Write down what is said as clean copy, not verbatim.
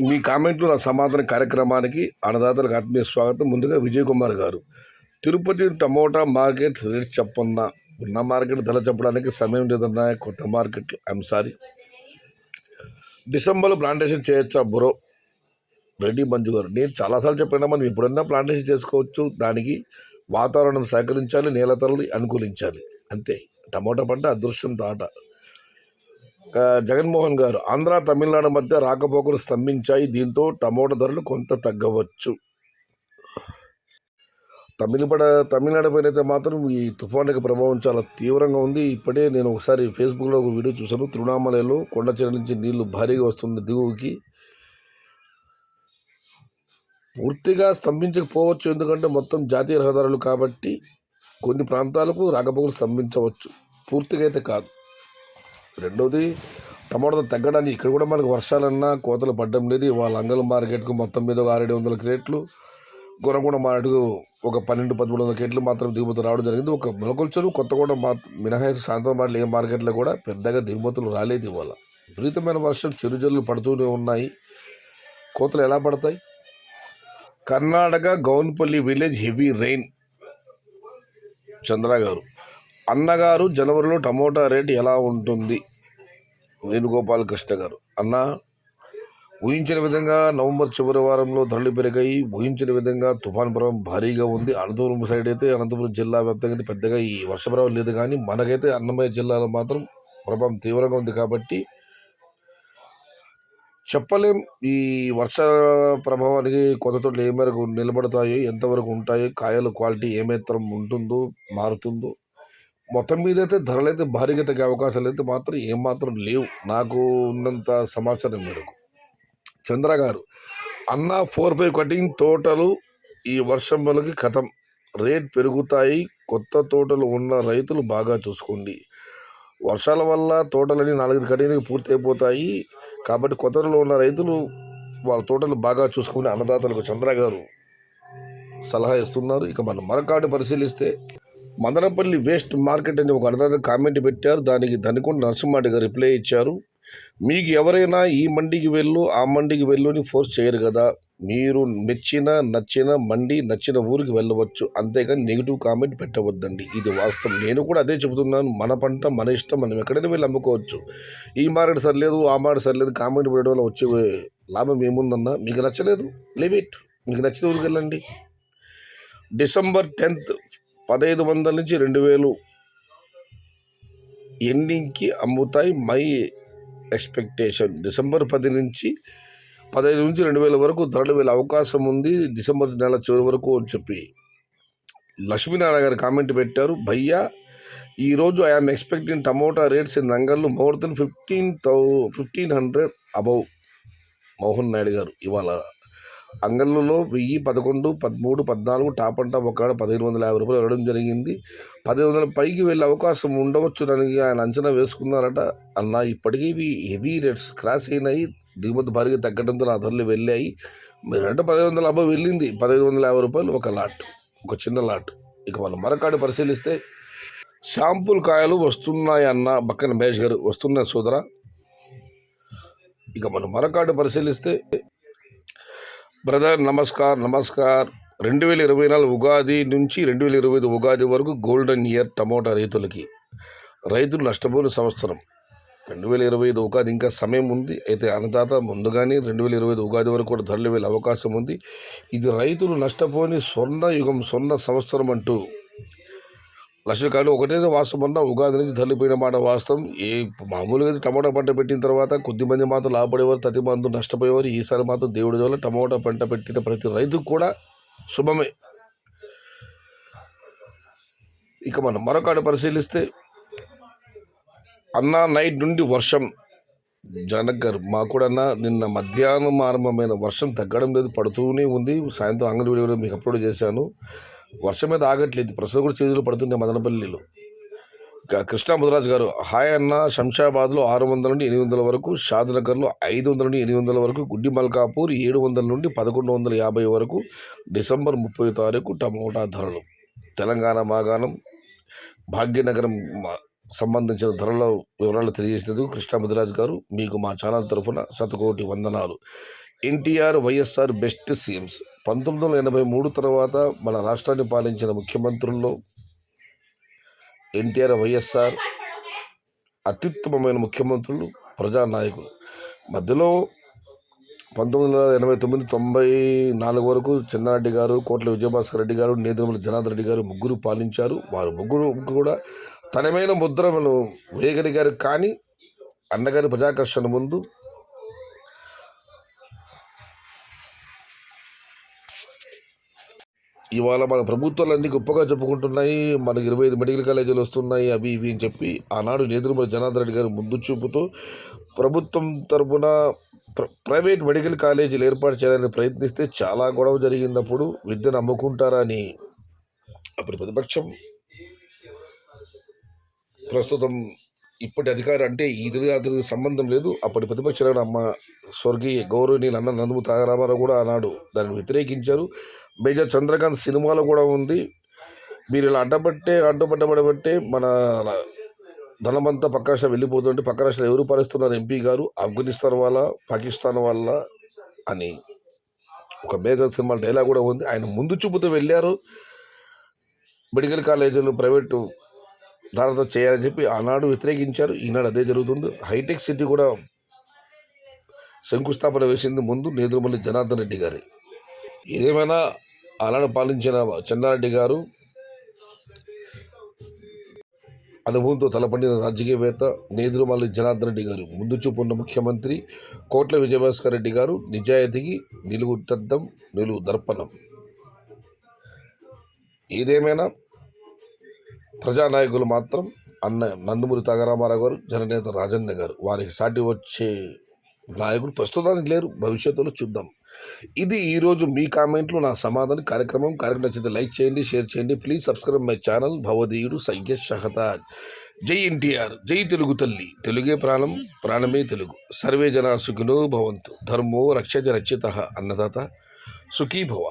మీ కామెంట్లు నా సమాధాన కార్యక్రమానికి అన్నదాతలకు ఆత్మీయ స్వాగతం. ముందుగా విజయ్ కుమార్ గారు, తిరుపతి టమోటా మార్కెట్ రేట్ చెప్పన్నా. ఉన్న మార్కెట్ ధర చెప్పడానికి సమయం లేదన్నా. కొత్త మార్కెట్ ఐఎమ్ సారీ. డిసెంబర్లో ప్లాంటేషన్ చేయొచ్చా బ్రో? రెడ్డి మంజు గారు, నేను చాలాసార్లు చెప్పినా మనం ఎప్పుడన్నా ప్లాంటేషన్ చేసుకోవచ్చు. దానికి వాతావరణం సహకరించాలి, నేల తరలి అనుకూలించాలి, అంతే. టమోటా పంట అదృష్టం దాట. జగన్మోహన్ గారు, ఆంధ్ర తమిళనాడు మధ్య రాకపోకలు స్తంభించాయి. దీంతో టమోటా ధరలు కొంత తగ్గవచ్చు. తమిళనాడు పైన అయితే మాత్రం ఈ తుఫాన్ యొక్క ప్రభావం చాలా తీవ్రంగా ఉంది. ఇప్పుడే నేను ఒకసారి ఫేస్బుక్లో ఒక వీడియో చూశాను. తిరువణామలలో కొండచెర నుంచి నీళ్లు భారీగా వస్తుంది దిగువకి. పూర్తిగా స్తంభించకపోవచ్చు, ఎందుకంటే మొత్తం జాతీయ రహదారులు కాబట్టి కొన్ని ప్రాంతాలకు రాకపోకలు స్తంభించవచ్చు, పూర్తిగా అయితే కాదు. రెండవది, టమాటా తగ్గడానికి ఇక్కడ కూడా మనకు వర్షాలన్నా కోతలు పడ్డం లేదు. వాళ్ళ అంగళ మార్కెట్కు మొత్తం మీద 600-700 క్రేట్లు, గొరగొండ మార్కెట్కు ఒక 1200-1300 క్రేట్లు మాత్రం దిగుమతులు రావడం జరిగింది. ఒక మొలకొల్చరు కొత్తగూడ మినహాయించి సాయంత్రం మార్కెట్ ఏ మార్కెట్లో కూడా పెద్దగా దిగుమతులు రాలేదు. ఇవాళ విపరీతమైన వర్షం, చిరుజల్లు పడుతూనే ఉన్నాయి. కోతలు ఎలా పడతాయి? Karnataka Gownpalli village heavy rain. Chandra గారు, అన్నగారు, జనవరిలో టమోటా రేటు ఎలా ఉంటుంది? వేణుగోపాల్ కృష్ణ గారు, అన్న ఊహించిన విధంగా నవంబర్ చివరి వారంలో ధరలు పెరిగాయి. ఊహించిన విధంగా తుఫాన్ ప్రభావం భారీగా ఉంది. అనంతపురం సైడ్ అయితే అనంతపురం జిల్లా వ్యాప్తంగా పెద్దగా ఈ వర్ష ప్రభావం లేదు, కానీ మనకైతే అన్నమయ్య జిల్లాలో మాత్రం ప్రభావం తీవ్రంగా ఉంది. కాబట్టి చెప్పలేం ఈ వర్ష ప్రభావానికి కొత్త తోటలు ఏ మేరకు నిలబడతాయో, ఎంతవరకు ఉంటాయో, కాయల క్వాలిటీ ఏమాత్రం ఉంటుందో, మారుతుందో. మొత్తం మీద అయితే ధరలు అయితే భారీగా తగ్గే అవకాశాలు అయితే మాత్రం ఏమాత్రం లేవు, నాకు ఉన్నంత సమాచారం మేరకు. చంద్ర గారు, అన్న 4-5 కటింగ్ తోటలు ఈ వర్షం వల్లకి కథం, రేట్ పెరుగుతాయి. కొత్త తోటలు ఉన్న రైతులు బాగా చూసుకోండి. వర్షాల వల్ల తోటలని 4-5 కటింగ్కి పూర్తి అయిపోతాయి. కాబట్టి కొత్తలో ఉన్న రైతులు వాళ్ళ తోటలు బాగా చూసుకుని అన్నదాతలకు చంద్ర గారు సలహా ఇస్తున్నారు. ఇక మనం మరొకటి పరిశీలిస్తే, మదనపల్లి వేస్ట్ మార్కెట్ అని ఒక అన్నదాత కామెంట్ పెట్టారు. దానికి ధనికొండ నరసింహారెడ్డి గారు రిప్లై ఇచ్చారు. మీకు ఎవరైనా ఈ మండికి వెళ్ళు, ఆ మండికి వెళ్ళు అని ఫోర్స్ చేయరు కదా. మీరు నచ్చిన మండి, నచ్చిన ఊరికి వెళ్ళవచ్చు, అంతేగాని నెగిటివ్ కామెంట్ పెట్టవద్దండి. ఇది వాస్తవం. నేను కూడా అదే చెబుతున్నాను. మన పంట మన ఇష్టం, మనం ఎక్కడైనా వెళ్ళి అమ్ముకోవచ్చు. ఈ మార్కెట్ సరిలేదు, ఆ మార్కెట్ సరిలేదు కామెంట్ పెట్టడం వల్ల వచ్చే లాభం ఏముందన్నా? మీకు నచ్చలేదు, లీవ్ ఇట్. మీకు నచ్చిన ఊరికి వెళ్ళండి. డిసెంబర్ 10th 1500 నుంచి 2000 ఎండింగ్కి అమ్ముతాయి. మై ఎక్స్పెక్టేషన్ డిసెంబర్ 10 నుంచి 15 నుంచి 2000 వరకు ధరలు వెళ్ళే అవకాశం ఉంది, డిసెంబర్ నెల చివరి వరకు అని చెప్పి లక్ష్మీనారాయణ గారు కామెంట్ పెట్టారు. భయ్యా, ఈరోజు I'm expecting tomato rates in నంగళ్ళు more than 1500 above. Mohan Naidu గారు, ఇవాళ అంగళ్ళలో 1000, 11, 13, 14 టాప్ అంటా ఒక 1550 రూపాయలు ఇవ్వడం జరిగింది. 1500 పైకి వెళ్ళే అవకాశం ఉండవచ్చు అని ఆయన అంచనా వేసుకున్నారట. అలా ఇప్పటికీ ఇవి హెవీ రేట్స్ క్రాస్ అయినాయి, దిగుమతి భారీగా తగ్గడంతో నా ధరలు వెళ్ళాయి. మీరంటే 1500 అబ్బా వెళ్ళింది. 1550 రూపాయలు ఒక లాట్, ఒక చిన్న లాట్. ఇక మనం మరొకటి పరిశీలిస్తే, షాంపుల్ కాయలు వస్తున్నాయన్న బక్కన మహేష్ గారు, వస్తున్నాయి సోదరా. ఇక మనం మరొకటి పరిశీలిస్తే, బ్రదర్ నమస్కార్ 2024 ఉగాది నుంచి 2025 ఉగాది వరకు గోల్డెన్ ఇయర్ టమోటా రైతులు నష్టపోయిన సంవత్సరం. 2025 ఉగాది ఇంకా సమయం ఉంది. అయితే అన్నదాత ముందుగానే 2025 ఉగాది వరకు కూడా ధరలు వెళ్ళే అవకాశం ఉంది. ఇది రైతులు నష్టపోని స్వర్ణ సంవత్సరం అంటూ లక్ష్మీకాయలు ఒకటే వాస్తవం అన్న. ఉగాది నుంచి ధరలిపోయిన మాట వాస్తవం. మామూలుగా టమోటా పంట పెట్టిన తర్వాత కొద్దిమంది మాత్రం లాభపడేవారు, ప్రతి మంది నష్టపోయేవారు. ఈసారి మాత్రం దేవుడి వల్ల టమోటా పంట పెట్టిన ప్రతి రైతుకు కూడా శుభమే. ఇక మనం మరొకటి పరిశీలిస్తే, అన్నా నైట్ నుండి వర్షం. జనక్ గారు, మాకు కూడా నిన్న మధ్యాహ్నం ఆరంభమైన వర్షం తగ్గడం లేదు, పడుతూనే ఉంది. సాయంత్రం అంగడి వీడియో మీకు అప్లోడ్ చేశాను. వర్షం మీద ఆగట్లేదు. ప్రస్తుతం కూడా చేతులు పడుతుంది మదనపల్లిలో. ఇక కృష్ణా ముదిరాజు గారు, హాయ్ అన్న, శంషాబాద్లో 600 నుండి 800 వరకు, షాద్నగర్లో 500 నుండి 800 వరకు, గుడ్డి మల్కాపూర్ 700 నుండి 1150 వరకు డిసెంబర్ 30 తారీఖు టమోటా ధరలు. తెలంగాణ మాగాణం భాగ్యనగరం సంబంధించిన ధరల వివరాలు తెలియజేసినందుకు కృష్ణా ముదిరాజు గారు మీకు మా ఛానల్ తరఫున 100 కోటి వందనాలు. NTR, YSR best CMs. 1983 తర్వాత మన రాష్ట్రాన్ని పాలించిన ముఖ్యమంత్రుల్లో ఎన్టీఆర్, వైఎస్ఆర్ అత్యుత్తమమైన ముఖ్యమంత్రులు, ప్రజానాయకులు. మధ్యలో 1989-94 వరకు చెన్నారెడ్డి గారు, కోట్ల విజయభాస్కర్ రెడ్డి గారు, నేదురుమల్లి జనార్దన్ రెడ్డి గారు ముగ్గురు పాలించారు. వారు ముగ్గురు కూడా తనమైన ముద్రను వేయగలిగారు. కానీ అన్నగారి ప్రజాకర్షణ ముందు ఇవాళ మన ప్రభుత్వాలు అన్ని గొప్పగా చెప్పుకుంటున్నాయి. మనకి 25 మెడికల్ కాలేజీలు వస్తున్నాయి, అవి ఇవి అని చెప్పి ఆనాడు నేదురుమల్లి జనార్దన్ రెడ్డి గారు ముందు చూపుతూ ప్రభుత్వం తరఫున ప్రైవేట్ మెడికల్ కాలేజీలు ఏర్పాటు చేయాలని ప్రయత్నిస్తే చాలా గొడవ జరిగినప్పుడు విద్యను అమ్ముకుంటారా అని అప్పుడు ప్రతిపక్షం, ప్రస్తుతం ఇప్పటి అధికారి అంటే ఇది అతనికి సంబంధం లేదు. అప్పటి ప్రతిపక్షాలను స్వర్గీయ గౌరవనీయులు అన్న నందమూరి తారక రామారావు కూడా ఆనాడు దాన్ని వ్యతిరేకించారు. మేజర్ చంద్రకాంత్ సినిమాలో కూడా ఉంది, మీరు ఇలా అడ్డుపడ్డబట్టే మన ధనమంతా పక్క రాష్ట్రం వెళ్ళిపోతుంటే పక్క రాష్ట్రాలు ఎవరు పాలిస్తున్నారు ఎంపీ గారు, ఆఫ్ఘనిస్తాన్ వాళ్ళ, పాకిస్తాన్ వాళ్ళ అని ఒక మేజర్ సినిమా డైలాగ్ కూడా ఉంది. ఆయన ముందు చూపుతూ వెళ్ళారు. మెడికల్ కాలేజీలు ప్రైవేటు దానితో చేయాలని చెప్పి ఆనాడు వ్యతిరేకించారు. ఈనాడు అదే జరుగుతుంది. హైటెక్ సిటీ కూడా శంకుస్థాపన వేసింది ముందు నేదురుమల్లి జనార్దన్ రెడ్డి గారి. ఏదేమైనా ఆనాడు పాలించిన చెన్నారెడ్డి గారు అనుభవంతో తలపడిన రాజకీయవేత్త, నేదురుమల్లి జనార్దన్ రెడ్డి గారు ముందు చూపు ఉన్న ముఖ్యమంత్రి, కోట్ల విజయభాస్కర్ రెడ్డి గారు నిజాయితీకి నిలువు తద్దం, నిలువు దర్పణం. ఏదేమైనా ప్రజానాయకులు మాత్రం అన్న నందమూరి తారక రామారావు గారు, జననేత రాజన్న గారు. వారికి సాటి వచ్చే నాయకులు ప్రస్తుతానికి లేరు, భవిష్యత్తులో చూద్దాం. ఇది ఈరోజు మీ కామెంట్లు, నా సమాధానం. కార్యక్రమం నచ్చితే లైక్ చేయండి, షేర్ చేయండి. Please subscribe my channel. భవదీయుడు సయ్యద్ షహతాజ్. జై ఎన్టీఆర్, జై తెలుగు తల్లి, తెలుగే ప్రాణం, ప్రాణమే తెలుగు. సర్వే జనా సుఖినో భవంతు. ధర్మో రక్షతి రక్షితః. అన్నదాత సుఖీ భవ.